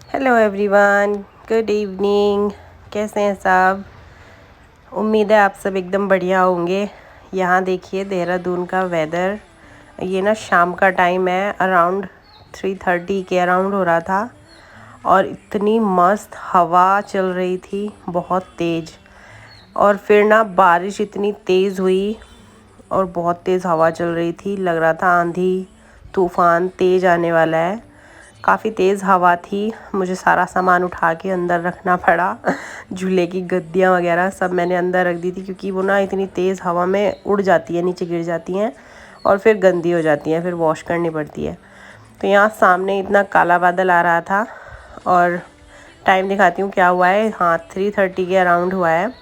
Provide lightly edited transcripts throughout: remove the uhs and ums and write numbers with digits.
Hello everyone, good evening. कैसे हैं सब? उम्मीद है आप सब एकदम बढ़िया होंगे। यहाँ देखिए देहरादून का वेदर, ये ना शाम का टाइम है, अराउंड 3:30 के अराउंड हो रहा था और इतनी मस्त हवा चल रही थी, बहुत तेज़। और फिर ना बारिश इतनी तेज़ हुई और बहुत तेज़ हवा चल रही थी, लग रहा था आंधी तूफ़ान तेज़ आने वाला है। काफ़ी तेज़ हवा थी, मुझे सारा सामान उठा के अंदर रखना पड़ा। झूले की गद्दियाँ वगैरह सब मैंने अंदर रख दी थी, क्योंकि वो ना इतनी तेज़ हवा में उड़ जाती है, नीचे गिर जाती हैं और फिर गंदी हो जाती हैं, फिर वॉश करनी पड़ती है। तो यहाँ सामने इतना काला बादल आ रहा था और टाइम दिखाती हूँ क्या हुआ है। हाँ, 3:30 के अराउंड हुआ है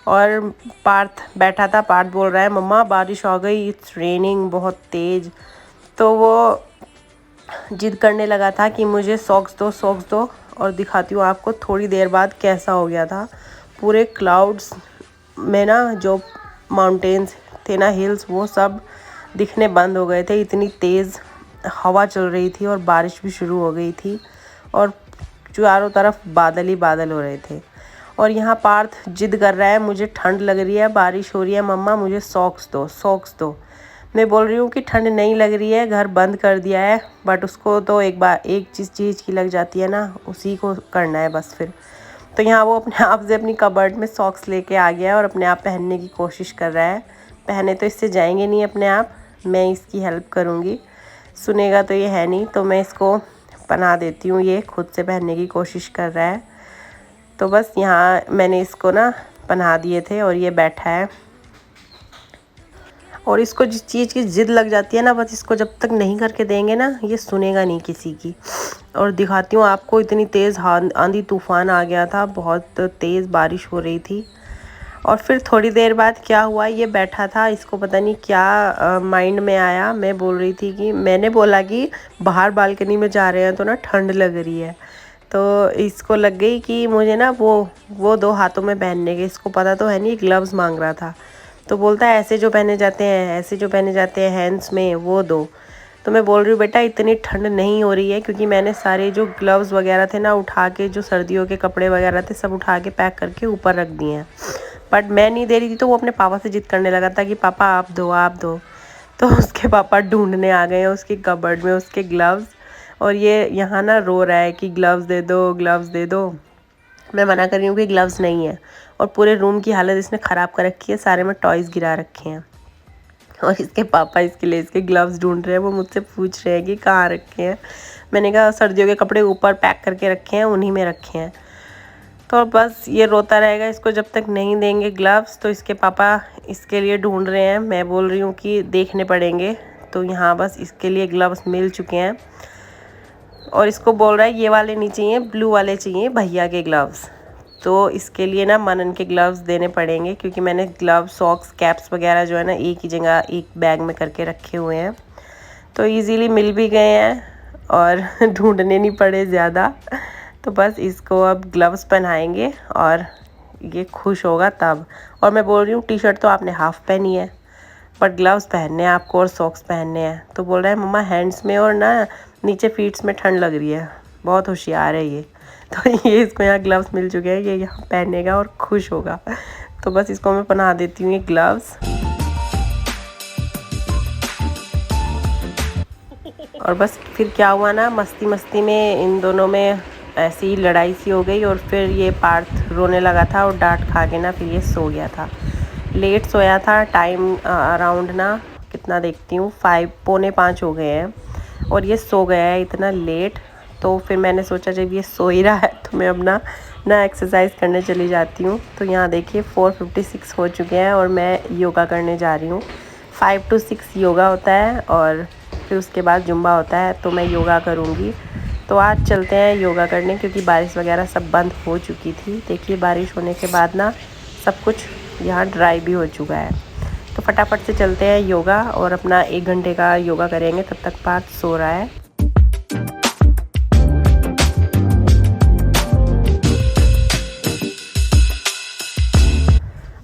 और पार्थ बैठा था। पार्थ बोल रहा है मम्मा बारिश आ गई, इट्स रेनिंग, बहुत तेज़। तो वो जिद करने लगा था कि मुझे सॉक्स दो, सॉक्स दो। और दिखाती हूँ आपको थोड़ी देर बाद कैसा हो गया था। पूरे क्लाउड्स में ना जो माउंटेन्स थे ना, हिल्स, वो सब दिखने बंद हो गए थे। इतनी तेज़ हवा चल रही थी और बारिश भी शुरू हो गई थी और चारों तरफ बादल ही बादल हो रहे थे। और यहाँ पार्थ जिद कर रहा है, मुझे ठंड लग रही है, बारिश हो रही है, मम्मा मुझे सॉक्स दो, सॉक्स दो। मैं बोल रही हूँ कि ठंड नहीं लग रही है, घर बंद कर दिया है, बट उसको तो एक बार एक चीज़ की लग जाती है ना, उसी को करना है बस फिर। तो यहाँ वो अपने आप से अपनी कबर्ड में सॉक्स लेके आ गया है और अपने आप पहनने की कोशिश कर रहा है। पहने तो इससे जाएंगे नहीं अपने आप, मैं इसकी हेल्प करूँगी। सुनेगा तो ये है नहीं, तो मैं इसको पहना देती हूँ। ये खुद से पहनने की कोशिश कर रहा है, तो बस यहाँ मैंने इसको ना पहना दिए थे और ये बैठा है। और इसको जिस चीज़ की ज़िद लग जाती है ना, बस इसको जब तक नहीं करके देंगे ना, ये सुनेगा नहीं किसी की। और दिखाती हूँ आपको, इतनी तेज़ आंधी तूफ़ान आ गया था, बहुत तेज़ बारिश हो रही थी। और फिर थोड़ी देर बाद क्या हुआ, ये बैठा था, इसको पता नहीं क्या माइंड में आया। मैं बोल रही थी कि मैंने बोला कि बाहर बालकनी में जा रहे हैं तो ना ठंड लग रही है, तो इसको लग गई कि मुझे ना वो 2 हाथों में पहनने के, इसको पता तो है नहीं, ग्लव्स मांग रहा था। तो बोलता है ऐसे जो पहने जाते हैं, ऐसे जो पहने जाते हैं हैंड्स में, वो दो। तो मैं बोल रही हूँ बेटा इतनी ठंड नहीं हो रही है, क्योंकि मैंने सारे जो ग्लव्स वगैरह थे ना उठा के, जो सर्दियों के कपड़े वगैरह थे सब उठा के पैक करके ऊपर रख दिए हैं। बट मैं नहीं दे रही थी, तो वो अपने पापा से जिद करने लगा था कि पापा आप दो, आप दो। तो उसके पापा ढूंढने आ गए हैं उसकी कबर्ड में उसके ग्लव्स, और ये यहाँ ना रो रहा है कि ग्लव्स दे दो, ग्लव्स दे दो। मैं मना कर रही हूँ कि ग्लव्स नहीं है। और पूरे रूम की हालत इसने ख़राब कर रखी है, सारे में टॉयज़ गिरा रखे हैं। और इसके पापा इसके लिए इसके ग्लव्स ढूंढ रहे हैं, वो मुझसे पूछ रहे हैं कि कहाँ रखे हैं। मैंने कहा सर्दियों के कपड़े ऊपर पैक करके रखे हैं, उन्हीं में रखे हैं। तो बस ये रोता रहेगा, इसको जब तक नहीं देंगे ग्लव्स। तो इसके पापा इसके लिए ढूंढ रहे हैं, मैं बोल रही हूँ कि देखने पड़ेंगे। तो यहाँ बस इसके लिए ग्लव्स मिल चुके हैं और इसको बोल रहा है ये वाले नहीं चाहिए, ब्लू वाले चाहिए भैया के ग्लव्स। तो इसके लिए ना मनन के ग्लव्स देने पड़ेंगे, क्योंकि मैंने ग्लव्स, सॉक्स, कैप्स वगैरह जो है ना एक ही जगह एक बैग में करके रखे हुए हैं, तो इजीली मिल भी गए हैं और ढूंढने नहीं पड़े ज़्यादा। तो बस इसको अब ग्लव्स पहनाएंगे और ये खुश होगा तब। और मैं बोल रही हूँ टी शर्ट तो आपने हाफ़ पहनी है, बट ग्लव्स पहनने हैं आपको और सॉक्स पहनने हैं। तो बोल रहा है मम्मा हैंड्स में और ना नीचे फीट्स में ठंड लग रही है, बहुत होशियार है ये। तो ये इसको यहाँ ग्लव्स मिल चुके हैं, ये यहाँ पहनेगा और खुश होगा। तो बस इसको मैं पहना देती हूँ ये ग्लव्स। और बस फिर क्या हुआ ना, मस्ती मस्ती में इन दोनों में ऐसी ही लड़ाई सी हो गई और फिर ये पार्थ रोने लगा था और डांट खा के ना फिर ये सो गया था। लेट सोया था, टाइम अराउंड ना कितना देखती हूँ, 5, पौने 5 हो गए हैं और ये सो गया है इतना लेट। तो फिर मैंने सोचा जब ये सो ही रहा है तो मैं अपना ना एक्सरसाइज करने चली जाती हूँ। तो यहाँ देखिए 4:56 हो चुके हैं और मैं योगा करने जा रही हूँ। 5 to 6 योगा होता है और फिर उसके बाद जुम्बा होता है, तो मैं योगा करूँगी। तो आज चलते हैं योगा करने, क्योंकि बारिश वगैरह सब बंद हो चुकी थी। देखिए बारिश होने के बाद ना सब कुछ यहाँ ड्राई भी हो चुका है। तो फटाफट से चलते हैं योगा और अपना 1 घंटे का योगा करेंगे, तब तक पार्थ सो रहा है।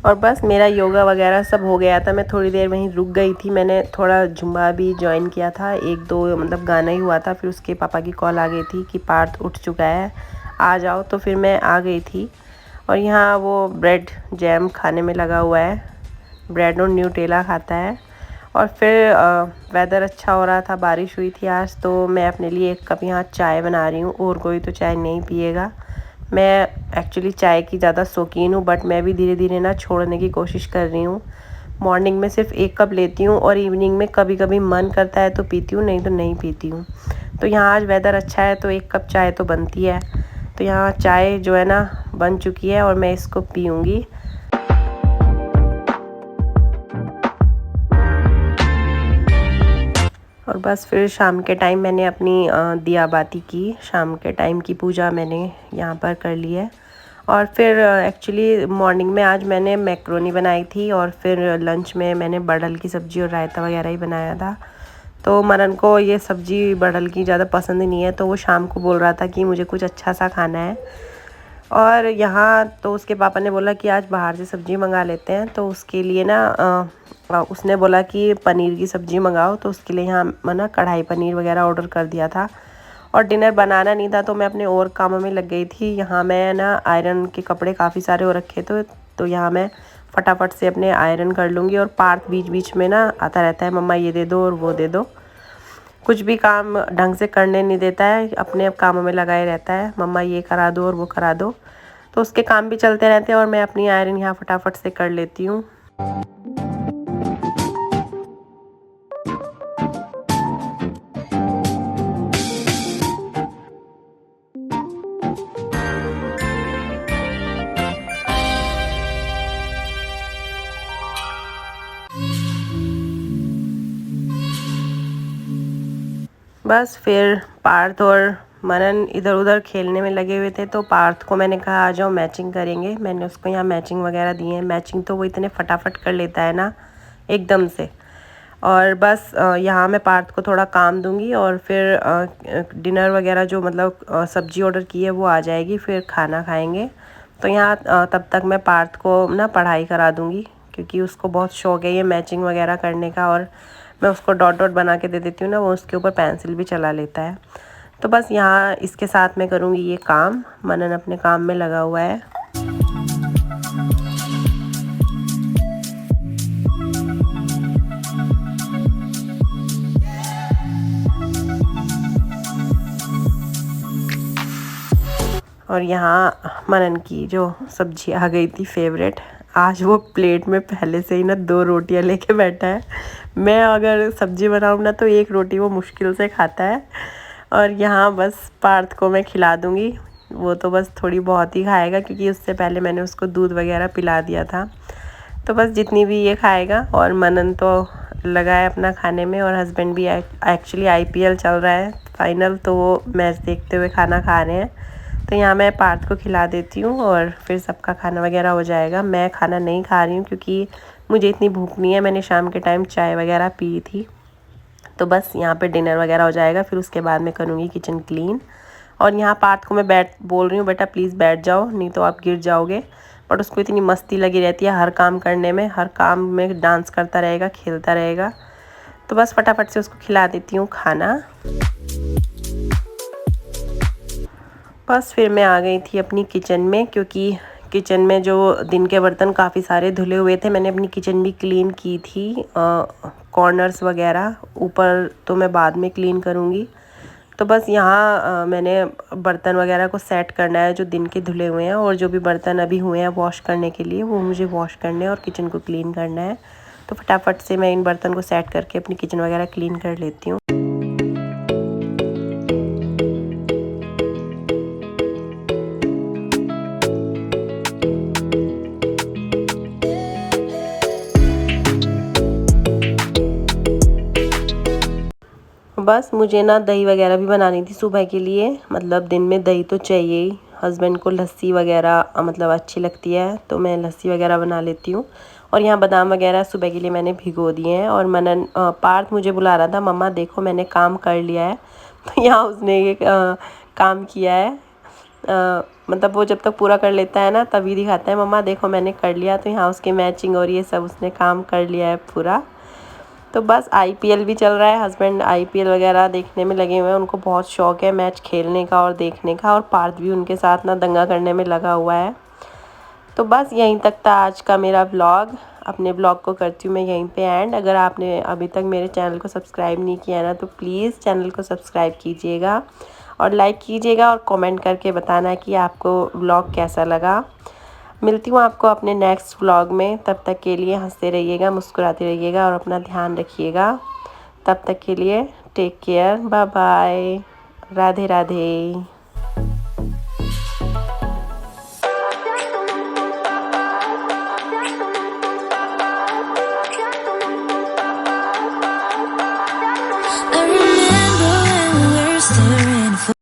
और बस मेरा योगा वगैरह सब हो गया था। मैं थोड़ी देर वहीं रुक गई थी। मैंने थोड़ा जुम्बा भी ज्वाइन किया था, 1-2 मतलब गाना ही हुआ था। फिर उसके पापा की कॉल आ गई थी कि पार्थ उठ चुका है, आ जाओ। तो फिर मैं आ गई थी। और यहाँ वो ब्रेड जैम खाने में लगा हुआ है, ब्रेड और न्यूटेला खाता है। और फिर वेदर अच्छा हो रहा था, बारिश हुई थी आज, तो मैं अपने लिए 1 कप यहाँ चाय बना रही हूँ। और कोई तो चाय नहीं पिएगा। मैं एक्चुअली चाय की ज़्यादा शौकीन हूँ, बट मैं भी धीरे धीरे ना छोड़ने की कोशिश कर रही हूँ। मॉर्निंग में सिर्फ 1 कप लेती हूँ और इवनिंग में कभी कभी मन करता है तो पीती हूँ, नहीं तो नहीं पीती हूँ। तो यहाँ आज वेदर अच्छा है तो 1 कप चाय तो बनती है। तो यहाँ चाय जो है ना बन चुकी है और मैं इसको पीऊँगी। और बस फिर शाम के टाइम मैंने अपनी दिया बाती की, शाम के टाइम की पूजा मैंने यहाँ पर कर ली है। और फिर एक्चुअली मॉर्निंग में आज मैंने मैक्रोनी बनाई थी और फिर लंच में मैंने बड़ल की सब्ज़ी और रायता वगैरह ही बनाया था। तो मनन को ये सब्ज़ी बड़ल की ज़्यादा पसंद नहीं है, तो वो शाम को बोल रहा था कि मुझे कुछ अच्छा सा खाना है। और यहाँ तो उसके पापा ने बोला कि आज बाहर से सब्ज़ी मंगा लेते हैं। तो उसके लिए ना उसने बोला कि पनीर की सब्ज़ी मंगाओ, तो उसके लिए यहाँ मैंने कढ़ाई पनीर वगैरह ऑर्डर कर दिया था। और डिनर बनाना नहीं था तो मैं अपने और कामों में लग गई थी। यहाँ मैं ना आयरन के कपड़े काफ़ी सारे हो रखे थे, तो यहाँ मैं फटाफट से अपने आयरन कर लूँगी। और पार्थ बीच बीच में ना आता रहता है, मम्मा ये दे दो और वो दे दो। कुछ भी काम ढंग से करने नहीं देता है, अपने कामों में लगाए रहता है, मम्मा ये करा दो और वो करा दो। तो उसके काम भी चलते रहते हैं और मैं अपनी आयरन यहाँ फटाफट से कर लेती हूँ। बस फिर पार्थ और मनन इधर उधर खेलने में लगे हुए थे, तो पार्थ को मैंने कहा आ जाओ मैचिंग करेंगे। मैंने उसको यहाँ मैचिंग वगैरह दी है। मैचिंग तो वो इतने फटाफट कर लेता है ना एकदम से। और बस यहाँ मैं पार्थ को थोड़ा काम दूंगी और फिर डिनर वगैरह जो मतलब सब्जी ऑर्डर की है वो आ जाएगी, फिर खाना खाएंगे। तो यहाँ तब तक मैं पार्थ को ना पढ़ाई करा दूंगी, क्योंकि उसको बहुत शौक है ये मैचिंग वगैरह करने का। और मैं उसको डॉट डॉट बना के दे देती हूँ ना, वो उसके ऊपर पेंसिल भी चला लेता है। तो बस यहाँ इसके साथ मैं करूँगी ये काम। मनन अपने काम में लगा हुआ है। और यहाँ मनन की जो सब्जी आ गई थी फेवरेट, आज वो प्लेट में पहले से ही ना 2 रोटियां लेके बैठा है। मैं अगर सब्जी बनाऊँ ना तो 1 रोटी वो मुश्किल से खाता है। और यहाँ बस पार्थ को मैं खिला दूँगी, वो तो बस थोड़ी बहुत ही खाएगा, क्योंकि उससे पहले मैंने उसको दूध वगैरह पिला दिया था। तो बस जितनी भी ये खाएगा। और मनन तो लगा है अपना खाने में, और हस्बैंड भी एक्चुअली IPL चल रहा है फाइनल, तो वो मैच देखते हुए खाना खा रहे हैं। तो यहाँ मैं पार्थ को खिला देती हूँ और फिर सबका खाना वगैरह हो जाएगा। मैं खाना नहीं खा रही हूँ क्योंकि मुझे इतनी भूख नहीं है, मैंने शाम के टाइम चाय वगैरह पी थी। तो बस यहाँ पे डिनर वगैरह हो जाएगा, फिर उसके बाद मैं करूँगी किचन क्लीन। और यहाँ पार्थ को मैं बोल रही हूँ बेटा प्लीज़ बैठ जाओ, नहीं तो आप गिर जाओगे। बट उसको इतनी मस्ती लगी रहती है हर काम करने में, हर काम में डांस करता रहेगा, खेलता रहेगा। तो बस फटाफट से उसको खिला देती हूँ खाना। बस फिर मैं आ गई थी अपनी किचन में, क्योंकि किचन में जो दिन के बर्तन काफ़ी सारे धुले हुए थे। मैंने अपनी किचन भी क्लीन की थी, कॉर्नर्स वगैरह, ऊपर तो मैं बाद में क्लीन करूँगी। तो बस यहाँ मैंने बर्तन वगैरह को सेट करना है जो दिन के धुले हुए हैं, और जो भी बर्तन अभी हुए हैं वॉश करने के लिए वो मुझे वॉश करने हैं और किचन को क्लीन करना है। तो फटाफट से मैं इन बर्तन को सेट करके अपनी किचन वगैरह क्लीन कर लेती हूँ। बस मुझे ना दही वगैरह भी बनानी थी सुबह के लिए, मतलब दिन में दही तो चाहिए ही। हस्बैंड को लस्सी वगैरह मतलब अच्छी लगती है, तो मैं लस्सी वगैरह बना लेती हूँ। और यहाँ बादाम वगैरह सुबह के लिए मैंने भिगो दिए हैं। और मनन पार्थ मुझे बुला रहा था, मम्मा देखो मैंने काम कर लिया है। तो यहाँ उसने ये काम किया है। मतलब वो जब तक पूरा कर लेता है ना तभी दिखाता है मम्मा देखो मैंने कर लिया। तो यहाँ उसकी मैचिंग और ये सब उसने काम कर लिया है पूरा। तो बस आईपीएल भी चल रहा है, हस्बैंड आईपीएल वगैरह देखने में लगे हुए हैं। उनको बहुत शौक है मैच खेलने का और देखने का, और पार्थ भी उनके साथ ना दंगा करने में लगा हुआ है। तो बस यहीं तक था आज का मेरा व्लॉग। अपने व्लॉग को करती हूँ मैं यहीं पे एंड। अगर आपने अभी तक मेरे चैनल को सब्सक्राइब नहीं किया है ना तो प्लीज़ चैनल को सब्सक्राइब कीजिएगा और लाइक कीजिएगा और कमेंट करके बताना कि आपको व्लॉग कैसा लगा। मिलती हूँ आपको अपने नेक्स्ट व्लॉग में। तब तक के लिए हंसते रहिएगा, मुस्कुराते रहिएगा और अपना ध्यान रखिएगा। तब तक के लिए take care, bye bye, Radhe Radhe.